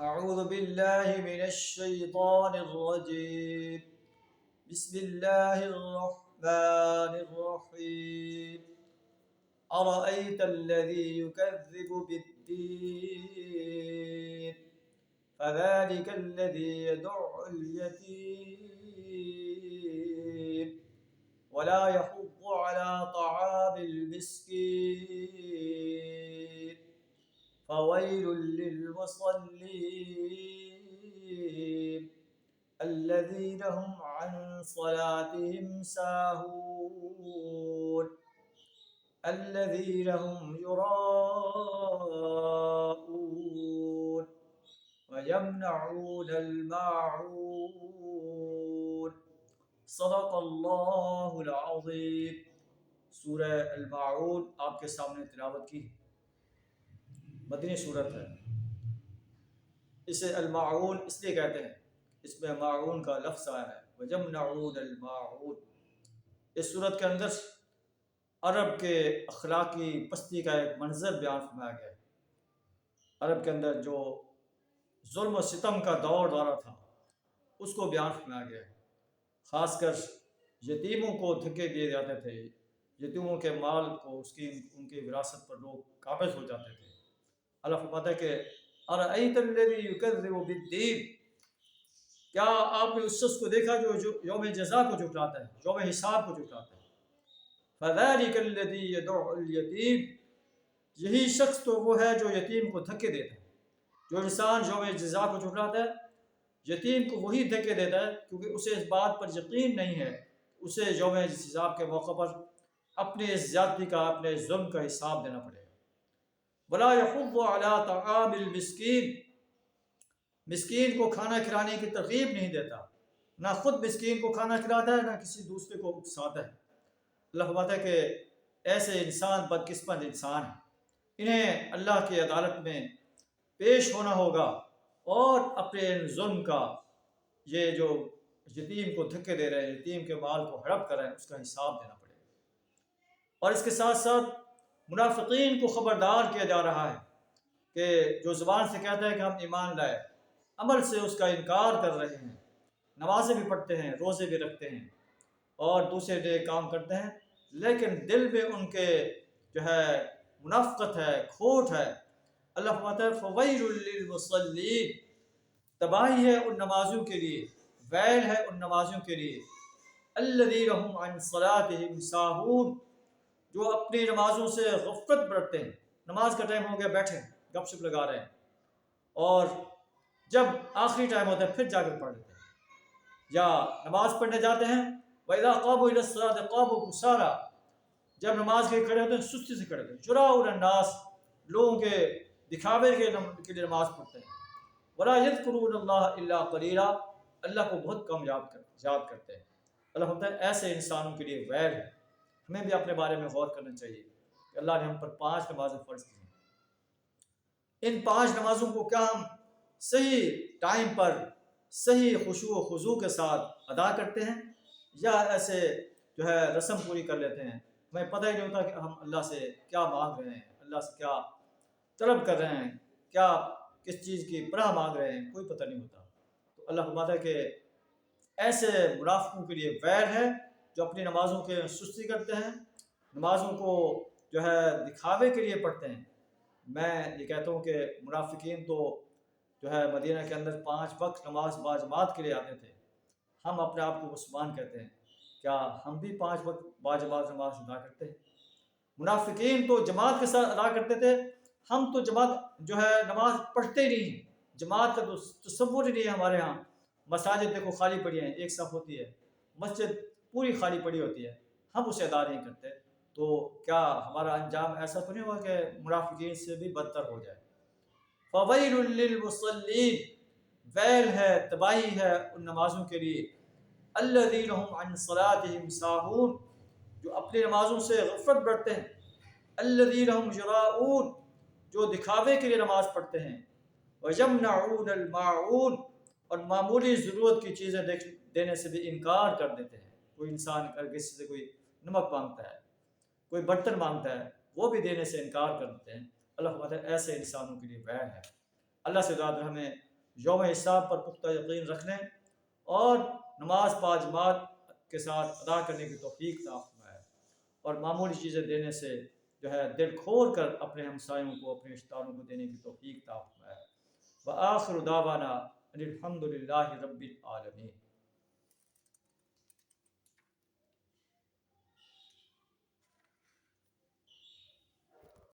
أعوذ بالله من الشيطان الرجيم. بسم الله الرحمن الرحيم. أرأيت الذي يكذب بالدين فذلك الذي يدع اليتيم ولا يحض على طعام المسكين فويل للمصلين الذين هم عن صلاتهم ساهون الذين هم يراءون ويمنعون الماعون. صدق اللہ العظیم. سورہ الماعون آپ کے سامنے تلاوت کی. مدنی صورت ہے. اسے الماعون اس لیے کہتے ہیں، اس میں معون کا لفظ آیا ہے، وَيَمْنَعُونَ الْمَاعُونَ. اس صورت کے اندر عرب کے اخلاقی پستی کا ایک منظر بیان فرمایا گیا ہے. عرب کے اندر جو ظلم و ستم کا دورہ تھا اس کو بیان فرمایا گیا ہے. خاص کر یتیموں کو دھکے دیے جاتے تھے، یتیموں کے مال کو ان کی وراثت پر لوگ قابض ہو جاتے تھے. اللہ فرماتا ہے کہ ارأیت الذی یکذب بالدین، کیا آپ نے اس شخص کو دیکھا جو یوم جزا کو جھٹلاتا ہے، یوم حساب کو جھٹلاتا ہے. فذلک الذی یدع الیتیم، یہی شخص تو وہ ہے جو یتیم کو دھکے دیتا ہے. جو انسان یوم جزا کو جھٹلاتا ہے، یتیم کو وہی دھکے دیتا ہے کیونکہ اسے اس بات پر یقین نہیں ہے اسے یوم حساب کے موقع پر اپنے زیادتی کا، اپنے ظلم کا حساب دینا پڑے گا. ولا يحض على طعام المسکین، مسکین کو کھانا کھلانے کی ترغیب نہیں دیتا، نہ خود مسکین کو کھانا کھلاتا ہے نہ کسی دوسرے کو اکساتا ہے. اللہ فرماتا ہے کہ ایسے انسان بدقسمت انسان ہیں، انہیں اللہ کی عدالت میں پیش ہونا ہوگا اور اپنے ظلم کا، یہ جو یتیم کو دھکے دے رہے ہیں، یتیم کے مال کو ہڑپ کر رہے ہیں، اس کا حساب دینا پڑے گا. اور اس کے ساتھ ساتھ منافقین کو خبردار کیا جا رہا ہے کہ جو زبان سے کہتا ہے کہ ہم ایمان لائے، عمل سے اس کا انکار کر رہے ہیں، نمازیں بھی پڑھتے ہیں، روزے بھی رکھتے ہیں اور دوسرے نیک کام کرتے ہیں، لیکن دل میں ان کے جو ہے منافقت ہے، کھوٹ ہے. اللہ فرماتا ہے فویل للمصلین، تباہی ہے ان نمازیوں کے لیے، ویل ہے ان نمازیوں کے لیے، الذین هم عن صلاتهم ساہون، جو اپنی نمازوں سے غفلت برتتے ہیں. نماز کا ٹائم ہو گیا، بیٹھے گپ شپ لگا رہے ہیں، اور جب آخری ٹائم ہوتا ہے پھر جا کر پڑھ لیتے ہیں، یا نماز پڑھنے جاتے ہیں وَإِذَا قَامُوا إِلَى الصَّلَاةِ قَامُوا كُسَالَىٰ، جب نماز کے کھڑے ہوتے ہیں سستی سے کھڑے ہوتے ہیں، يُرَاءُونَ النَّاسَ، لوگوں کے دکھاوے کے لیے نماز پڑھتے ہیں. وَلَا يَذْكُرُونَ اللَّهَ إِلَّا قَلِيلًا، اللہ کو بہت کم یاد کرتے ہیں. اللہ ہوتا ہے ایسے انسانوں کے لیے ویل ہے. ہمیں بھی اپنے بارے میں غور کرنا چاہیے کہ اللہ نے ہم پر 5 نمازیں فرض کی ہیں. ان 5 نمازوں کو کیا ہم صحیح ٹائم پر صحیح خشوع و خضوع کے ساتھ ادا کرتے ہیں، یا ایسے جو ہے رسم پوری کر لیتے ہیں؟ ہمیں پتہ ہی نہیں ہوتا کہ ہم اللہ سے کیا مانگ رہے ہیں، اللہ سے کیا طلب کر رہے ہیں، کیا کس چیز کی پناہ مانگ رہے ہیں، کوئی پتہ نہیں ہوتا. تو اللہ فرماتا ہے کہ ایسے منافقوں کے لیے ویل ہے جو اپنی نمازوں کے سستی کرتے ہیں، نمازوں کو جو ہے دکھاوے کے لیے پڑھتے ہیں. میں یہ کہتا ہوں کہ منافقین تو جو ہے مدینہ کے اندر 5 وقت نماز باجماعت کے لیے آتے تھے. ہم اپنے آپ کو مسلمان کہتے ہیں، کیا ہم بھی 5 وقت باجماعت نماز ادا کرتے ہیں؟ منافقین تو جماعت کے ساتھ ادا کرتے تھے، ہم تو جماعت جو ہے نماز پڑھتے ہی نہیں، جماعت کا تو تصور ہی نہیں ہے ہمارے ہاں. مساجد دیکھو خالی پڑی ہیں، ایک صف ہوتی ہے، مسجد پوری خالی پڑی ہوتی ہے، ہم اسے ادا نہیں کرتے. تو کیا ہمارا انجام ایسا تو نہیں ہوگا کہ منافقین سے بھی بدتر ہو جائے؟ فویل للمصلین، ویل ہے، تباہی ہے ان نمازوں کے لیے، الذین هم عن صلاتهم ساہون، جو اپنی نمازوں سے غفلت برتتے ہیں، الذین هم یراءون، جو دکھاوے کے لیے نماز پڑھتے ہیں، وَيَمْنَعُونَ الْمَاعُونَ، اور معمولی ضرورت کی چیزیں دینے سے بھی انکار کر دیتے ہیں. کوئی انسان اگر کسی سے کوئی نمک مانگتا ہے، کوئی برتن مانگتا ہے، وہ بھی دینے سے انکار کر دیتے ہیں. اللہ فرماتا ہے ایسے انسانوں کے لیے ویل ہے. اللہ سے دعا ہمیں یوم حساب پر پختہ یقین رکھنے اور نماز جماعت کے ساتھ ادا کرنے کی توفیق عطا فرمائے، اور معمولی چیزیں دینے سے جو ہے دل کھول کر اپنے ہمسایوں کو، اپنے رشتہ داروں کو دینے کی توفیق عطا فرمائے۔ وآخر دعوانا ان الحمد للہ رب العالمین۔